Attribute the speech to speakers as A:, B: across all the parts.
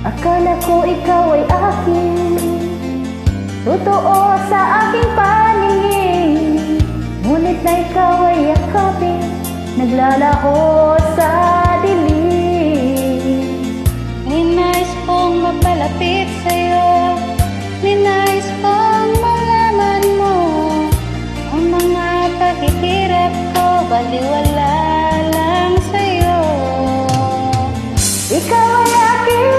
A: Akala ko ikaw ay akin, totoo sa aking paningin. Ngunit na ikaw ay yakapin, naglalaho sa dilim.
B: Ninais kong mapalapit sa'yo, ninais kong malaman mo ang mga paghihirap ko, baliwala lang sa'yo.
A: Ikaw ay aking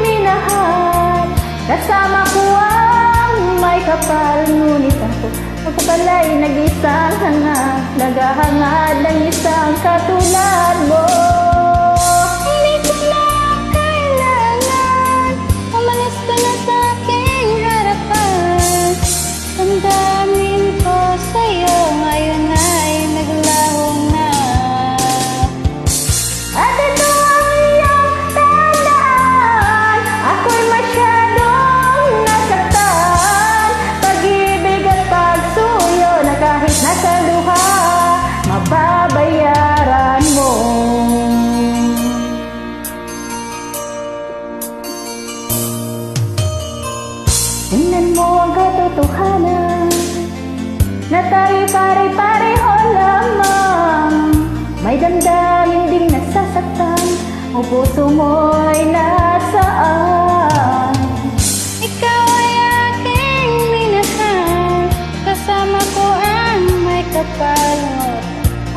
A: minahal, kasama ko ang may kapal. Ngunit ako pala'y nag-isang hangad, naghahangad ng isang katulad mo.
B: Hindi ko na kailangan, umalis ka na sa aking harapan. Damdamin ko sa'yo, ngayon ay naglaho na.
A: At ito ang iyong tandaan, ako'y masyadong nasaktan. Pag-ibig at pagsuyo na kahit nasa luha, mababayaran mo. Tingnan mo ang katotohanan, na tayo pare-pareho lamang. May damdamin ding nasasaktan, o puso mo'y nasaan.
B: Ikaw ay aking minahal, kasama ko ang may kapal.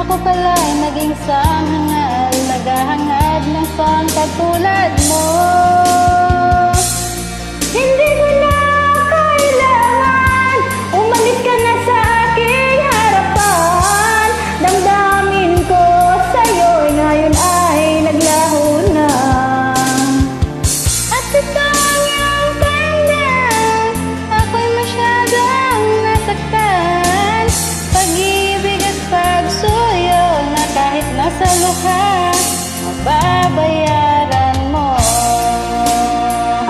B: Ako pala ay naging sanghangal, naghahangad ng sang katulad mo.
A: Hindi ko na kailangan, umalis ka na sa aking harapan. Damdamin ko sa'yo ngayon ay naglaho na.
B: At ito ang iyong tandaan, ako'y masyadong nasaktan. Pag-ibig at pagsuyo na kahit nasa luha, mababayaran mo.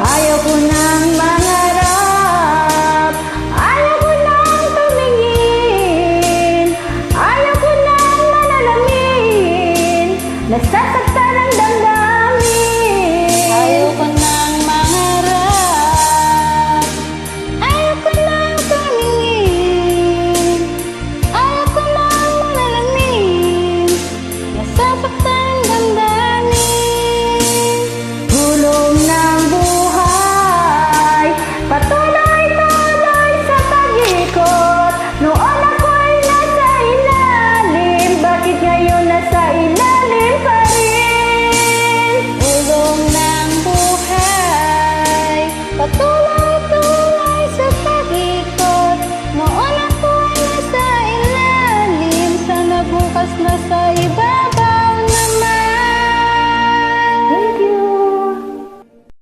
A: Ayaw ko nang mangarap, ayaw ko nang tumingin, ayaw ko nang manalamin. Nasasaktan